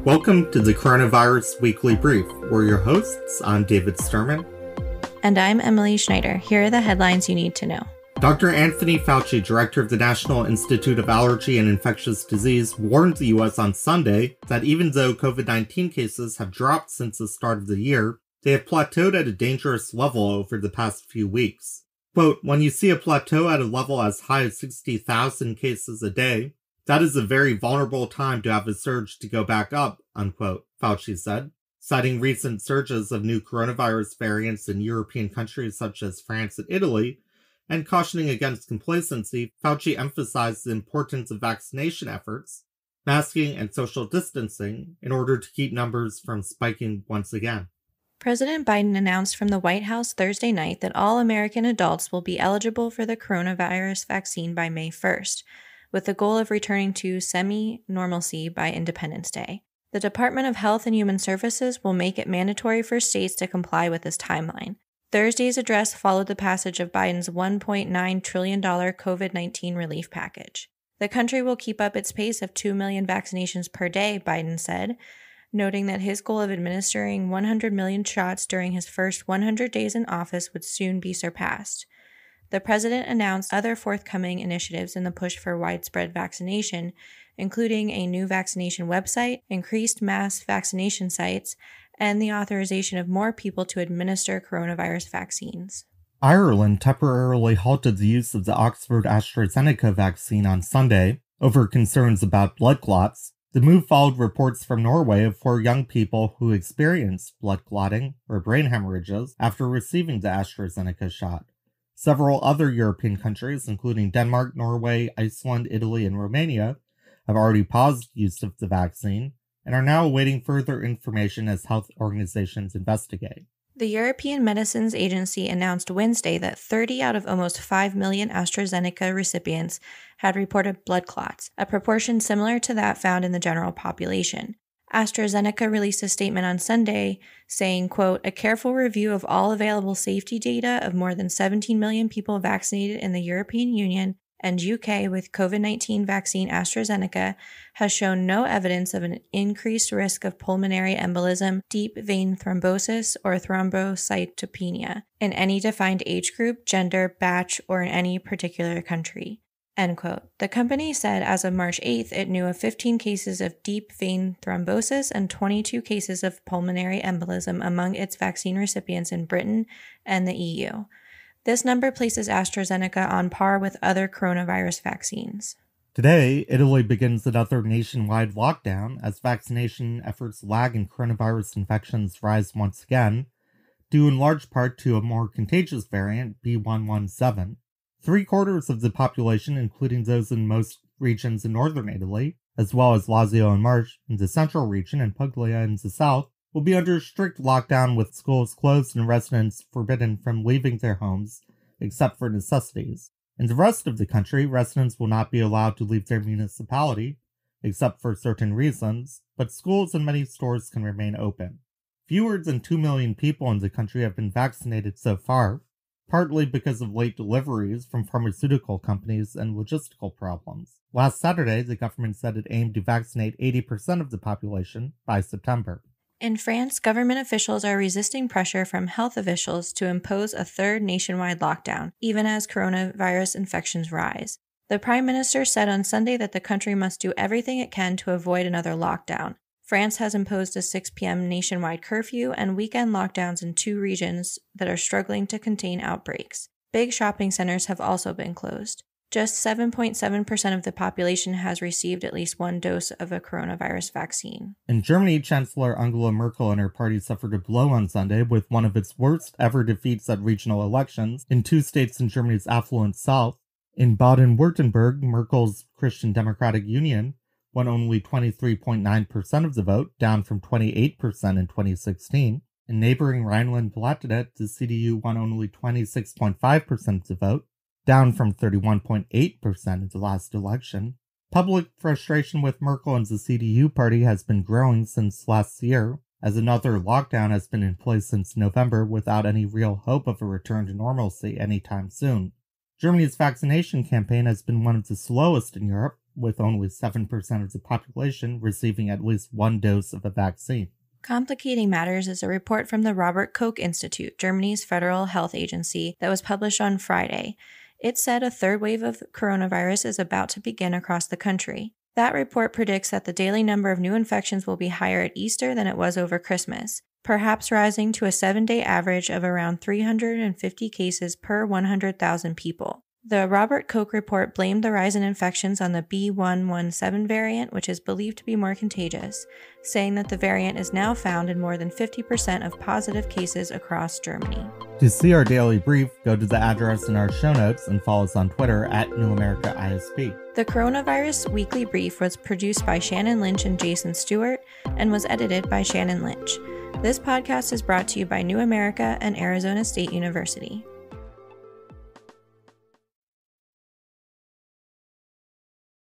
Welcome to the Coronavirus Weekly Brief. We're your hosts. I'm David Sterman. And I'm Emily Schneider. Here are the headlines you need to know. Dr. Anthony Fauci, director of the National Institute of Allergy and Infectious Disease, warned the U.S. on Sunday that even though COVID-19 cases have dropped since the start of the year, they have plateaued at a dangerous level over the past few weeks. Quote, when you see a plateau at a level as high as 60,000 cases a day, that is a very vulnerable time to have a surge to go back up, unquote, Fauci said, citing recent surges of new coronavirus variants in European countries such as France and Italy, and cautioning against complacency. Fauci emphasized the importance of vaccination efforts, masking, and social distancing in order to keep numbers from spiking once again. President Biden announced from the White House Thursday night that all American adults will be eligible for the coronavirus vaccine by May 1st, with the goal of returning to semi-normalcy by Independence Day. The Department of Health and Human Services will make it mandatory for states to comply with this timeline. Thursday's address followed the passage of Biden's $1.9 trillion COVID-19 relief package. The country will keep up its pace of 2 million vaccinations per day, Biden said, noting that his goal of administering 100 million shots during his first 100 days in office would soon be surpassed. The president announced other forthcoming initiatives in the push for widespread vaccination, including a new vaccination website, increased mass vaccination sites, and the authorization of more people to administer coronavirus vaccines. Ireland temporarily halted the use of the Oxford AstraZeneca vaccine on Sunday over concerns about blood clots. The move followed reports from Norway of 4 young people who experienced blood clotting or brain hemorrhages after receiving the AstraZeneca shot. Several other European countries, including Denmark, Norway, Iceland, Italy, and Romania, have already paused use of the vaccine and are now awaiting further information as health organizations investigate. The European Medicines Agency announced Wednesday that 30 out of almost 5 million AstraZeneca recipients had reported blood clots, a proportion similar to that found in the general population. AstraZeneca released a statement on Sunday saying, quote, a careful review of all available safety data of more than 17 million people vaccinated in the European Union and UK with COVID-19 vaccine AstraZeneca has shown no evidence of an increased risk of pulmonary embolism, deep vein thrombosis, or thrombocytopenia in any defined age group, gender, batch, or in any particular country. End quote. The company said as of March 8th, it knew of 15 cases of deep vein thrombosis and 22 cases of pulmonary embolism among its vaccine recipients in Britain and the EU. This number places AstraZeneca on par with other coronavirus vaccines. Today, Italy begins another nationwide lockdown as vaccination efforts lag and coronavirus infections rise once again, due in large part to a more contagious variant, B.1.1.7. 3/4 of the population, including those in most regions in northern Italy, as well as Lazio and Marche in the central region and Puglia in the south, will be under strict lockdown with schools closed and residents forbidden from leaving their homes except for necessities. In the rest of the country, residents will not be allowed to leave their municipality except for certain reasons, but schools and many stores can remain open. Fewer than 2 million people in the country have been vaccinated so far, partly because of late deliveries from pharmaceutical companies and logistical problems. Last Saturday, the government said it aimed to vaccinate 80% of the population by September. In France, government officials are resisting pressure from health officials to impose a third nationwide lockdown, even as coronavirus infections rise. The Prime Minister said on Sunday that the country must do everything it can to avoid another lockdown. France has imposed a 6 p.m. nationwide curfew and weekend lockdowns in 2 regions that are struggling to contain outbreaks. Big shopping centers have also been closed. Just 7.7% of the population has received at least 1 dose of a coronavirus vaccine. In Germany, Chancellor Angela Merkel and her party suffered a blow on Sunday with one of its worst ever defeats at regional elections in 2 states in Germany's affluent south. In Baden-Württemberg, Merkel's Christian Democratic Union won only 23.9% of the vote, down from 28% in 2016. In neighboring Rhineland-Palatinate, the CDU won only 26.5% of the vote, down from 31.8% in the last election. Public frustration with Merkel and the CDU party has been growing since last year, as another lockdown has been in place since November without any real hope of a return to normalcy anytime soon. Germany's vaccination campaign has been one of the slowest in Europe, with only 7% of the population receiving at least one dose of a vaccine. Complicating matters is a report from the Robert Koch Institute, Germany's federal health agency, that was published on Friday. It said a third wave of coronavirus is about to begin across the country. That report predicts that the daily number of new infections will be higher at Easter than it was over Christmas, perhaps rising to a 7-day average of around 350 cases per 100,000 people. The Robert Koch report blamed the rise in infections on the B.1.1.7 variant, which is believed to be more contagious, saying that the variant is now found in more than 50% of positive cases across Germany. To see our daily brief, go to the address in our show notes and follow us on Twitter at NewAmericaISP. The Coronavirus Weekly Brief was produced by Shannon Lynch and Jason Stewart and was edited by Shannon Lynch. This podcast is brought to you by New America and Arizona State University.